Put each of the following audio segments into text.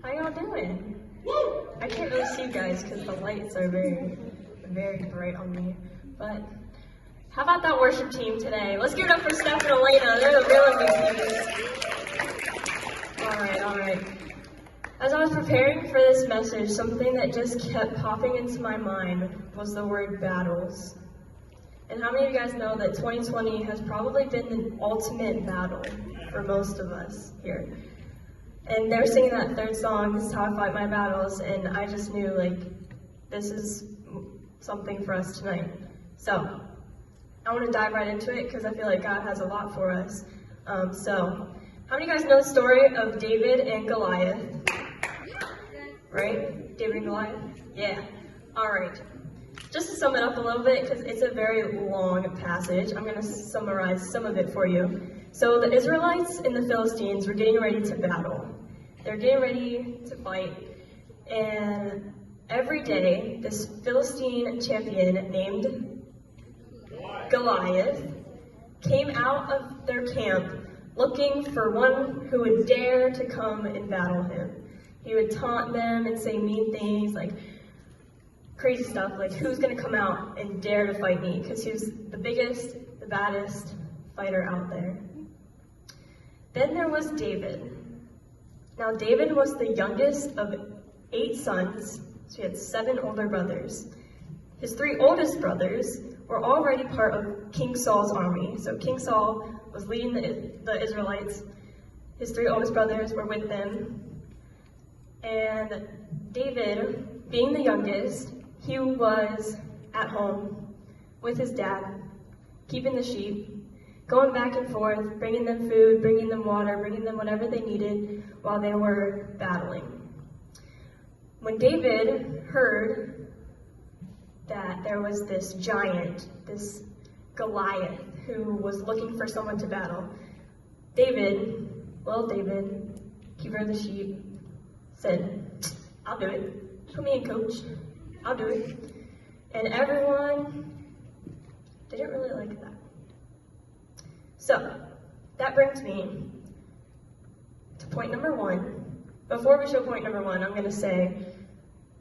How y'all doing? I can't really see you guys because the lights are very, very bright on me. But how about that worship team today? Let's give it up for Steph and Elena. They're the real MVPs. All right. As I was preparing for this message, something that just kept popping into my mind was the word battles. And how many of you guys know that 2020 has probably been the ultimate battle for most of us here? And they were singing that third song, "This is how I fight my battles," and I just knew, like, this is something for us tonight. So, I want to dive right into it because I feel like God has a lot for us. So, how many of you guys know the story of David and Goliath? Right? David and Goliath? Yeah. All right. Just to sum it up a little bit, because it's a very long passage, I'm going to summarize some of it for you. So the Israelites and the Philistines were getting ready to battle. They're getting ready to fight, and every day this Philistine champion named Goliath came out of their camp looking for one who would dare to come and battle him. He would taunt them and say mean things like crazy stuff, like, who's going to come out and dare to fight me? Because he was the biggest, the baddest fighter out there. Then there was David. Now David was the youngest of 8 sons, so he had 7 older brothers. His 3 oldest brothers were already part of King Saul's army. So King Saul was leading the Israelites. His 3 oldest brothers were with them. And David, being the youngest, he was at home with his dad, keeping the sheep, going back and forth, bringing them food, bringing them water, bringing them whatever they needed while they were battling. When David heard that there was this giant, this Goliath, who was looking for someone to battle, David, keeper of the sheep, said, "I'll do it. Put me in, coach. I'll do it." And everyone didn't really like that. So, that brings me to point number 1. Before we show point number 1, I'm going to say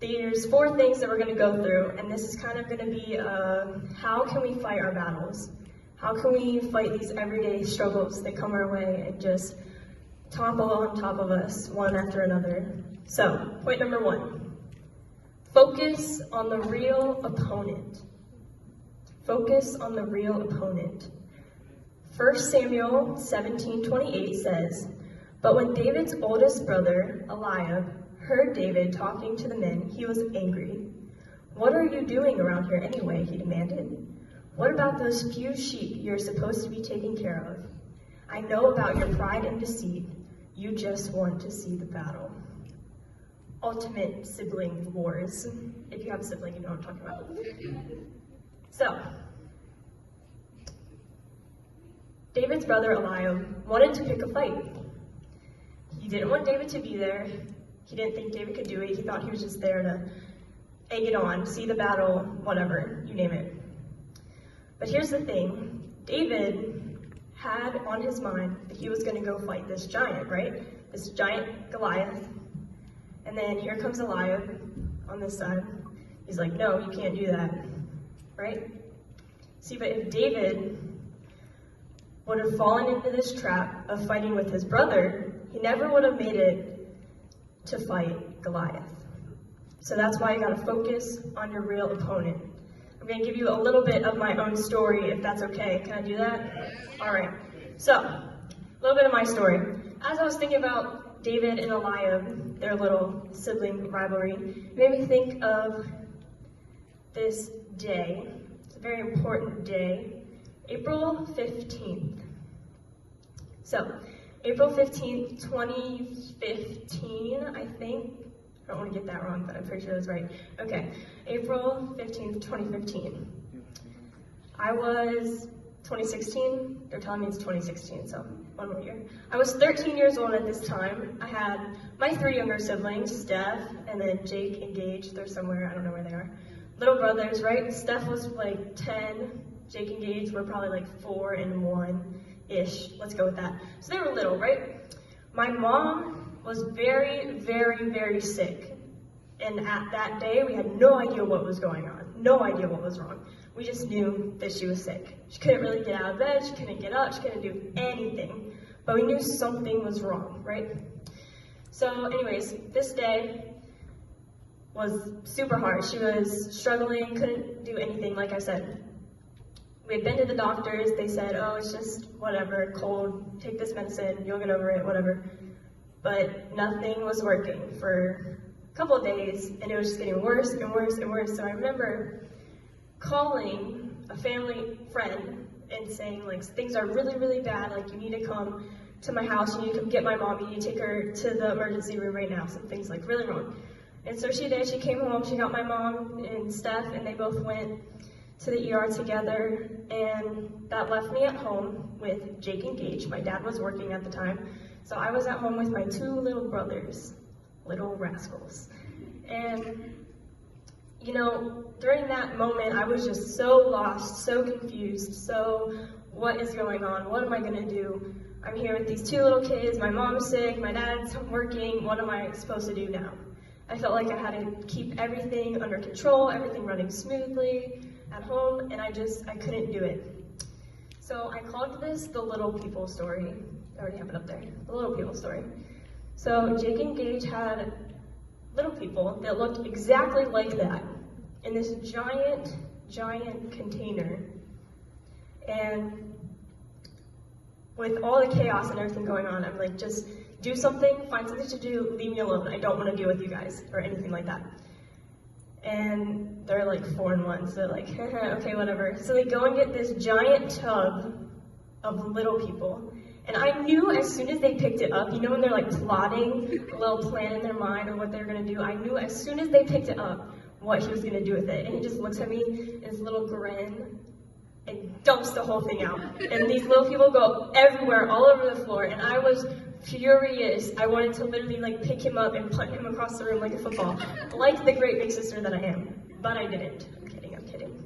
there's 4 things that we're going to go through, and this is kind of going to be how can we fight our battles? How can we fight these everyday struggles that come our way and just topple on top of us one after another? So, point number 1. Focus on the real opponent. Focus on the real opponent. 1 Samuel 17:28 says, "But when David's oldest brother, Eliab, heard David talking to the men, he was angry. 'What are you doing around here anyway?' he demanded. 'What about those few sheep you're supposed to be taking care of? I know about your pride and deceit. You just want to see the battle.'" Ultimate sibling wars. If you have a sibling, you know what I'm talking about. So, David's brother Eliab wanted to pick a fight. He didn't want David to be there. He didn't think David could do it. He thought he was just there to egg it on, see the battle, whatever, you name it. But here's the thing. David had on his mind that he was going to go fight this giant, right? This giant Goliath. And then here comes Eliab on this side. He's like, "No, you can't do that," right? See, but if David would have fallen into this trap of fighting with his brother, he never would have made it to fight Goliath. So that's why you gotta focus on your real opponent. I'm gonna give you a little bit of my own story, if that's okay. Can I do that? All right. So, a little bit of my story. As I was thinking about David and Eliab, their little sibling rivalry, it made me think of this day. It's a very important day, April 15th. So, April 15th, 2015, I think. I don't want to get that wrong, but I'm pretty sure that's right. Okay, April 15th, 2015. I was 2016, they're telling me it's 2016, so one more year. I was 13 years old at this time. I had my 3 younger siblings, Steph, and then Jake and Gage. They're somewhere, I don't know where they are. Little brothers, right? Steph was like 10, Jake and Gage were probably like 4 and 1-ish. Let's go with that. So they were little, right? My mom was very, very, very sick. And at that day, we had no idea what was going on, no idea what was wrong. We just knew that she was sick. She couldn't really get out of bed, she couldn't get up, she couldn't do anything. But we knew something was wrong, right? So anyways, this day was super hard. She was struggling, couldn't do anything, like I said. We had been to the doctors, they said, oh, it's just whatever, cold, take this medicine, you'll get over it, whatever. But nothing was working for a couple of days, and it was just getting worse and worse and worse. So I remember calling a family friend and saying, like, things are really, really bad, like, you need to come to my house, you need to come get my mom, you need to take her to the emergency room right now, something's like really wrong. And so she did, she came home, she got my mom and Steph, and they both went to the ER together, and that left me at home with Jake and Gage. My dad was working at the time, so I was at home with my two little brothers, little rascals. And you know, during that moment, I was just so lost, so confused, so what is going on? What am I gonna do? I'm here with these two little kids, my mom's sick, my dad's working, what am I supposed to do now? I felt like I had to keep everything under control, everything running smoothly at home, and I couldn't do it. So I called this the little people story. I already have it up there, the little people story. So Jake and Gage had little people that looked exactly like that in this giant, giant container. And with all the chaos and everything going on, I'm like, just do something, find something to do, leave me alone. I don't want to deal with you guys or anything like that. And they're like 4 and 1, so they're like, okay, whatever. So they go and get this giant tub of little people. And I knew as soon as they picked it up, you know when they're like plotting a little plan in their mind or what they're gonna do, I knew as soon as they picked it up what he was gonna do with it. And he just looks at me in his little grin and dumps the whole thing out. And these little people go everywhere, all over the floor, and I was furious. I wanted to literally like pick him up and punt him across the room like a football, like the great big sister that I am. But I didn't. I'm kidding.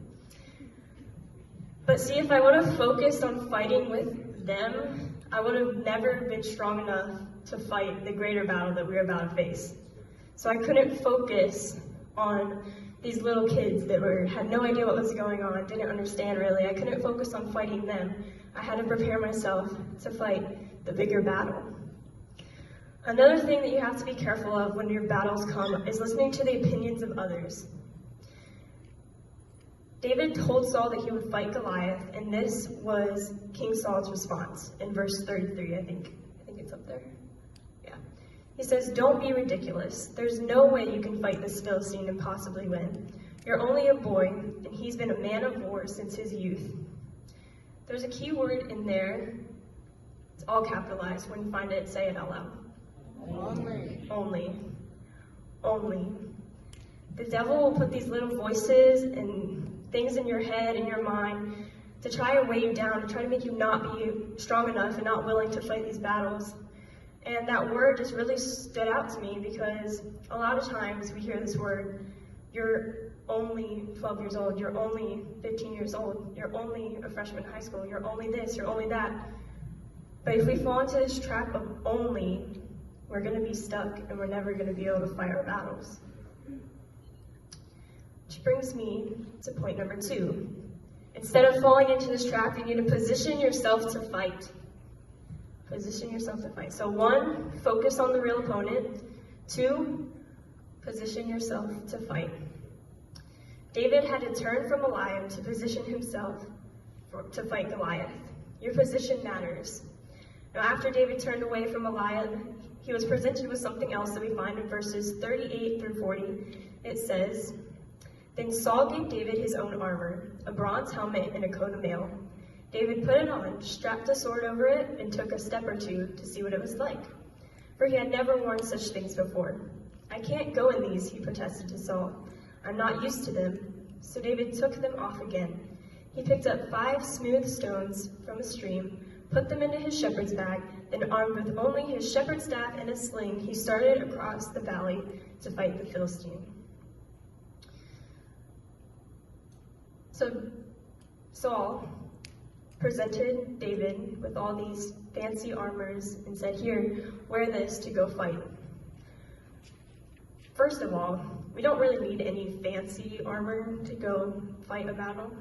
But see, if I would have focused on fighting with them, I would have never been strong enough to fight the greater battle that we were about to face. So I couldn't focus on these little kids that had no idea what was going on, didn't understand really. I couldn't focus on fighting them. I had to prepare myself to fight the bigger battle. Another thing that you have to be careful of when your battles come is listening to the opinions of others. David told Saul that he would fight Goliath, and this was King Saul's response in verse 33, I think it's up there. Yeah. He says, "Don't be ridiculous. There's no way you can fight this Philistine and possibly win. You're only a boy, and he's been a man of war since his youth." There's a key word in there. It's all capitalized. When you find it, say it out loud. Only. The devil will put these little voices and things in your head and your mind to try and weigh you down, to try to make you not be strong enough and not willing to fight these battles. And that word just really stood out to me because a lot of times we hear this word, you're only 12 years old, you're only 15 years old, you're only a freshman in high school, you're only this, you're only that. But if we fall into this trap of only, we're going to be stuck and we're never going to be able to fight our battles. Which brings me to point number 2. Instead of falling into this trap, you need to position yourself to fight. Position yourself to fight. So 1, focus on the real opponent. 2, position yourself to fight. David had to turn from Goliath to position himself to fight Goliath. Your position matters. Now, after David turned away from Goliath, he was presented with something else that we find in verses 38 through 40. It says, "Then Saul gave David his own armor, a bronze helmet and a coat of mail. David put it on, strapped a sword over it, and took a step or two to see what it was like, for he had never worn such things before. 'I can't go in these,' he protested to Saul. 'I'm not used to them.' So David took them off again. He picked up 5 smooth stones from a stream, put them into his shepherd's bag, then armed with only his shepherd's staff and a sling, he started across the valley to fight the Philistine." So Saul presented David with all these fancy armors and said, "Here, wear this to go fight." First of all, we don't really need any fancy armor to go fight a battle.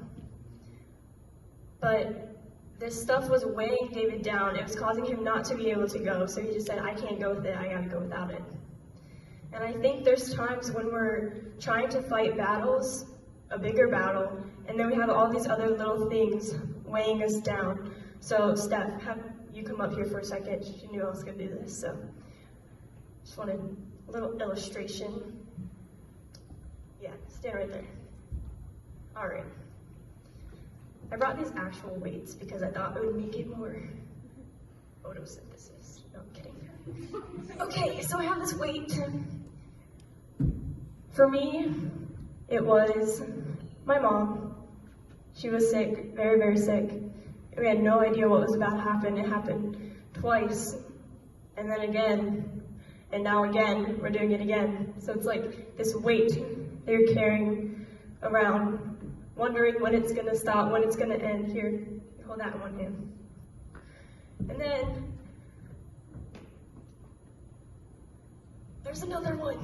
But this stuff was weighing David down. It was causing him not to be able to go. So he just said, "I can't go with it. I gotta go without it." And I think there's times when we're trying to fight battles, a bigger battle, and then we have all these other little things weighing us down. So Steph, have you come up here for a second. She knew I was gonna do this, so just wanted a little illustration. Yeah, stand right there. All right. I brought these actual weights because I thought it would make it more photosynthesis. No, I'm kidding. Okay, so I have this weight. For me, it was my mom. She was sick, very, very sick. We had no idea what was about to happen. It happened twice, and then again, and now again, we're doing it again. So it's like this weight they're carrying around, wondering when it's gonna stop, when it's gonna end. Here, hold that in one hand. And then, there's another one.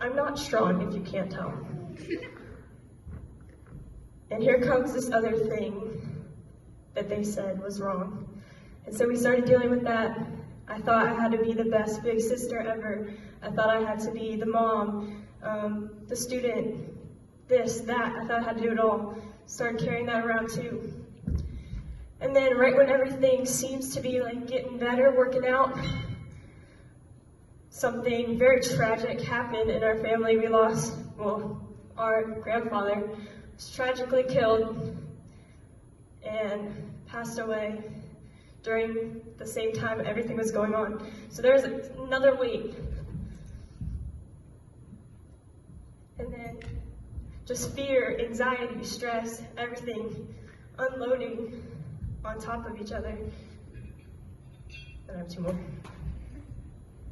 I'm not strong, if you can't tell. And here comes this other thing that they said was wrong. And so we started dealing with that. I thought I had to be the best big sister ever. I thought I had to be the mom, the student, this, that. I thought I had to do it all. Started carrying that around too. And then right when everything seems to be like getting better, working out, something very tragic happened in our family. We lost, well, our grandfather was tragically killed and passed away during the same time everything was going on. So there's another weight. And then just fear, anxiety, stress, everything unloading on top of each other. And I have two more.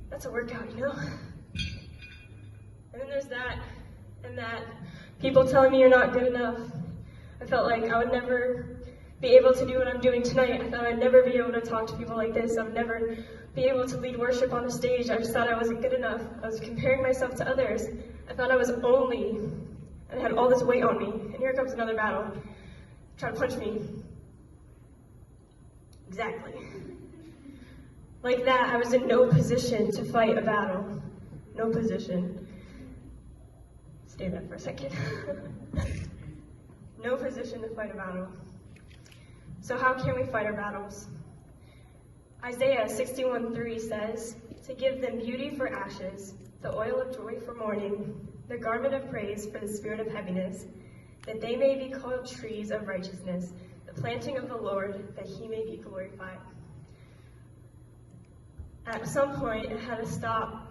That's a workout, you know? And then there's that, and that. People telling me you're not good enough. I felt like I would never be able to do what I'm doing tonight. I thought I'd never be able to talk to people like this. I would never be able to lead worship on the stage. I just thought I wasn't good enough. I was comparing myself to others. I thought I was only, and I had all this weight on me. And here comes another battle, trying to punch me. Exactly. Like that, I was in no position to fight a battle. No position. Stay there for a second. No position to fight a battle. So how can we fight our battles? Isaiah 61:3 says, "To give them beauty for ashes, the oil of joy for mourning, the garment of praise for the spirit of heaviness, that they may be called trees of righteousness, the planting of the Lord, that he may be glorified." At some point, I had to stop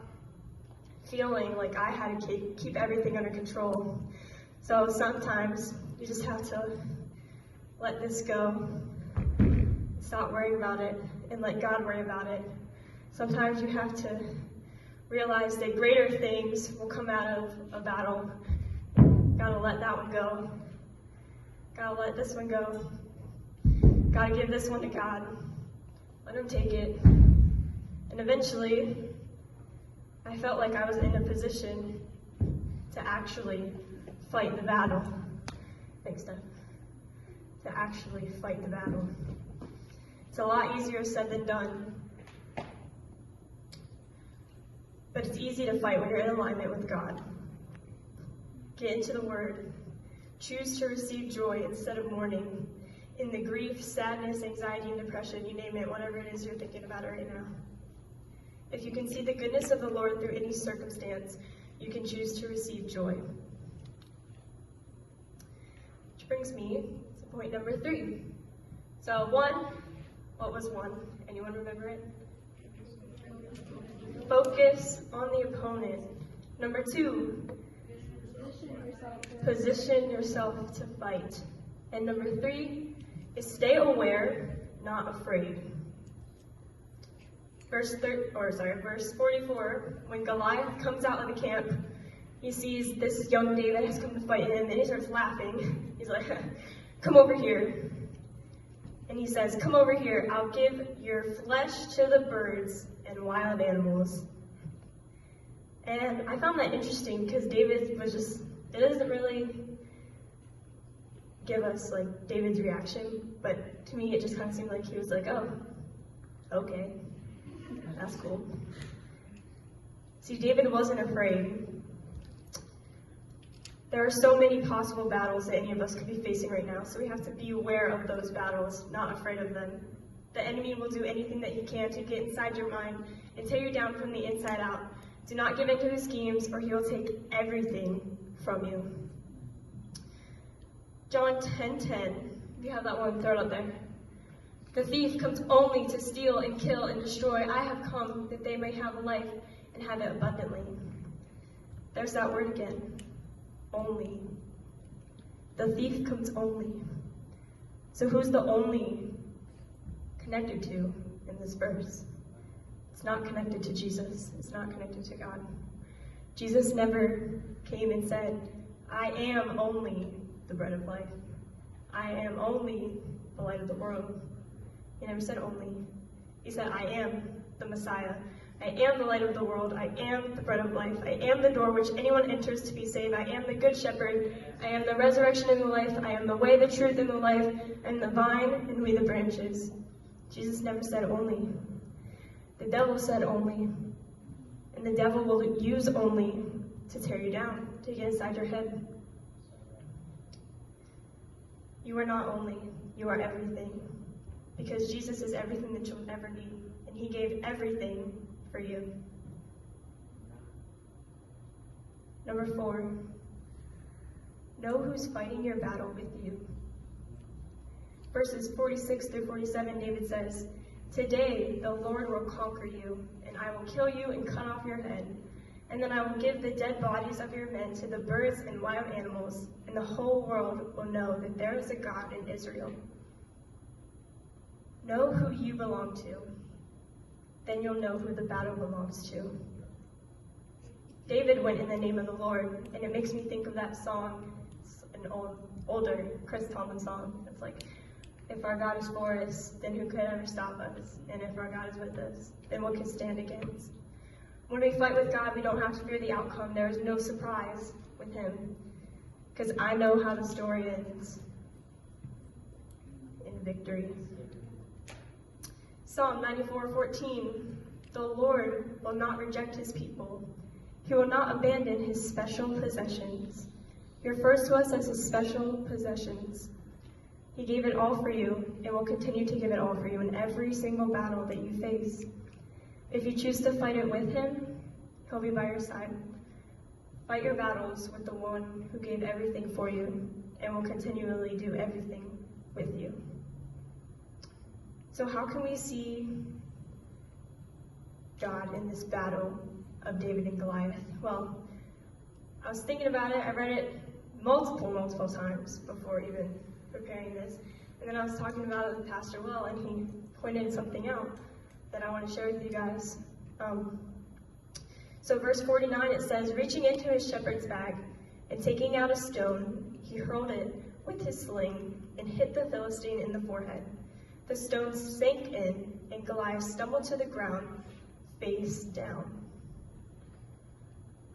feeling like I had to keep everything under control. So sometimes you just have to let this go, stop worrying about it, and let God worry about it. Sometimes you have to realize that greater things will come out of a battle. Gotta let that one go. Gotta let this one go. Gotta give this one to God. Let him take it. And eventually, I felt like I was in a position to actually fight the battle. Thanks, Steph. To actually fight the battle. It's a lot easier said than done. But it's easy to fight when you're in alignment with God. Get into the Word. Choose to receive joy instead of mourning. In the grief, sadness, anxiety, and depression, you name it, whatever it is you're thinking about it right now. If you can see the goodness of the Lord through any circumstance, you can choose to receive joy. Which brings me to point number 3. So 1, what was 1? Anyone remember it? Focus on the opponent. Number 2, position yourself to fight. And number 3 is stay aware, not afraid. Verse 44, when Goliath comes out of the camp, he sees this young David has come to fight him, and he starts laughing. He's like, come over here. And he says, come over here, I'll give your flesh to the birds and wild animals. And I found that interesting because David was just, it doesn't really give us like David's reaction, but to me it just kind of seemed like he was like, oh, okay, that's cool. See, David wasn't afraid. There are so many possible battles that any of us could be facing right now, so we have to be aware of those battles, not afraid of them. The enemy will do anything that he can to get inside your mind and tear you down from the inside out. Do not give in to his schemes, or he will take everything from you. John 10:10, if you have that one, throw it up there. The thief comes only to steal and kill and destroy. I have come that they may have life and have it abundantly. There's that word again. Only. The thief comes only. So who's the only connected to in this verse? It's not connected to Jesus. It's not connected to God. Jesus never came and said, I am only the bread of life. I am only the light of the world. He never said only. He said, I am the Messiah. I am the light of the world. I am the bread of life. I am the door which anyone enters to be saved. I am the good shepherd. I am the resurrection and the life. I am the way, the truth, and the life. I am the vine, and we the branches. Jesus never said only. The devil said only. And the devil will use only to tear you down, to get inside your head. You are not only, you are everything. Because Jesus is everything that you'll ever need. And he gave everything for you. Number 4, know who's fighting your battle with you. Verses 46 through 47, David says, today the Lord will conquer you, and I will kill you and cut off your head. And then I will give the dead bodies of your men to the birds and wild animals, and the whole world will know that there is a God in Israel. Know who you belong to. Then you'll know who the battle belongs to. David went in the name of the Lord, and it makes me think of that song. It's an older Chris Tomlin song. It's like, if our God is for us, then who could ever stop us? And if our God is with us, then what can stand against? When we fight with God, we don't have to fear the outcome. There is no surprise with him, because I know how the story ends in victory. Psalm 94:14, the Lord will not reject his people. He will not abandon his special possessions. He refers to us as his special possessions. He gave it all for you and will continue to give it all for you in every single battle that you face. If you choose to fight it with him, he'll be by your side. Fight your battles with the one who gave everything for you and will continually do everything with you. So how can we see God in this battle of David and Goliath? Well, I was thinking about it. I read it multiple times before even preparing this. And then I was talking about it with Pastor Will, and he pointed something out that I want to share with you guys. So verse 49, it says, reaching into his shepherd's bag and taking out a stone, he hurled it with his sling and hit the Philistine in the forehead. The stone sank in, and Goliath stumbled to the ground, face down.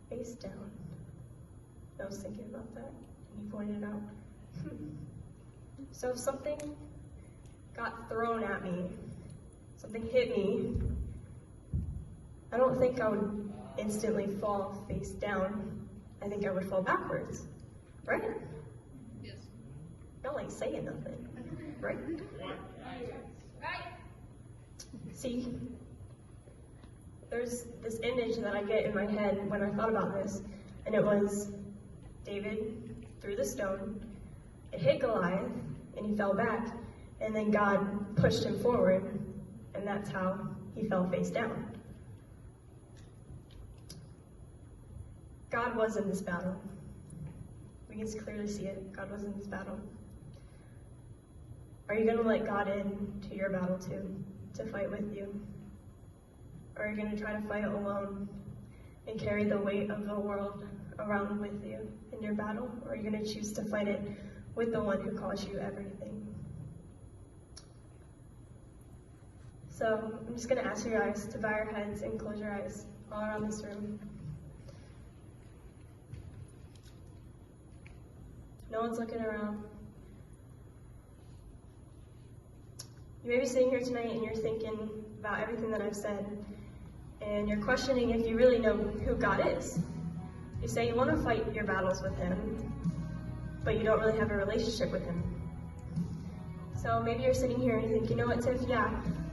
Face down. I was thinking about that, and he pointed it out. So if something got thrown at me, something hit me, I don't think I would instantly fall face down. I think I would fall backwards, right? Yes. Not like saying nothing, right? See, there's this image that I get in my head when I thought about this, and it was David threw the stone, it hit Goliath, and he fell back, and then God pushed him forward, and that's how he fell face down. God was in this battle. We can clearly see it. God was in this battle. Are you going to let God in to your battle too, to fight with you? Or are you going to try to fight alone and carry the weight of the world around with you in your battle? Or are you going to choose to fight it with the one who calls you everything. So I'm just going to ask you guys to bow your heads and close your eyes all around this room. No one's looking around. You may be sitting here tonight and you're thinking about everything that I've said, and you're questioning if you really know who God is. You say you want to fight your battles with Him, but you don't really have a relationship with Him. So maybe you're sitting here and you think, you know what, Tiff, yeah,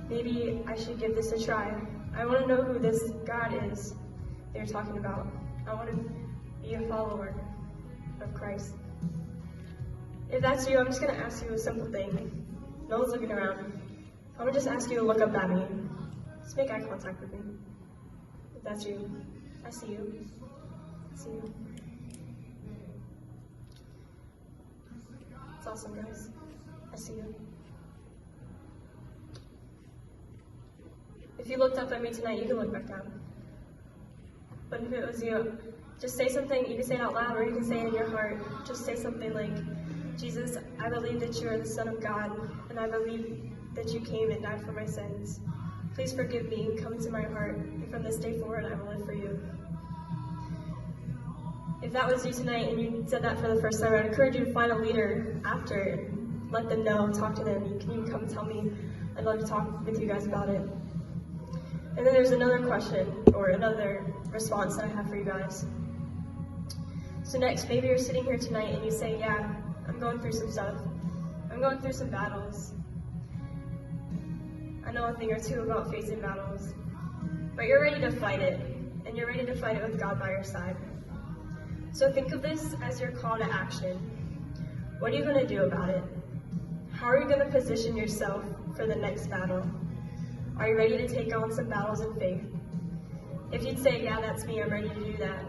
maybe I should give this a try. I want to know who this God is they're talking about. I want to be a follower of Christ. If that's you, I'm just going to ask you a simple thing. No one's looking around. I would just ask you to look up at me. Just make eye contact with me. If that's you, I see you. I see you. It's awesome, guys. I see you. If you looked up at me tonight, you can look back down. But if it was you, just say something. You can say it out loud or you can say it in your heart. Just say something like, Jesus, I believe that you are the Son of God, and I believe that you came and died for my sins. Please forgive me and come into my heart, and from this day forward I will live for you. If that was you tonight and you said that for the first time, I'd encourage you to find a leader after and let them know, talk to them. You can even come tell me. I'd love to talk with you guys about it. And then there's another question or another response that I have for you guys. So next, maybe you're sitting here tonight and you say, yeah, I'm going through some stuff. I'm going through some battles. I know a thing or two about facing battles. But you're ready to fight it, and you're ready to fight it with God by your side. So think of this as your call to action. What are you going to do about it? How are you going to position yourself for the next battle? Are you ready to take on some battles in faith? If you'd say, yeah, that's me, I'm ready to do that.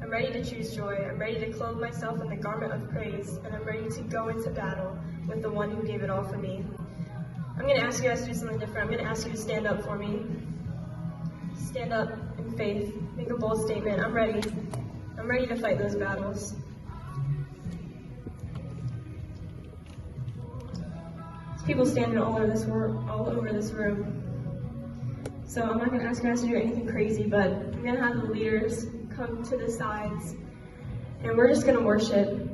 I'm ready to choose joy. I'm ready to clothe myself in the garment of praise, and I'm ready to go into battle with the one who gave it all for me. I'm going to ask you guys to do something different. I'm going to ask you to stand up for me. Stand up in faith. Make a bold statement. I'm ready. I'm ready to fight those battles. There's people standing all over this room. So I'm not going to ask you guys to do anything crazy, but I'm going to have the leaders come to the sides, and we're just going to worship.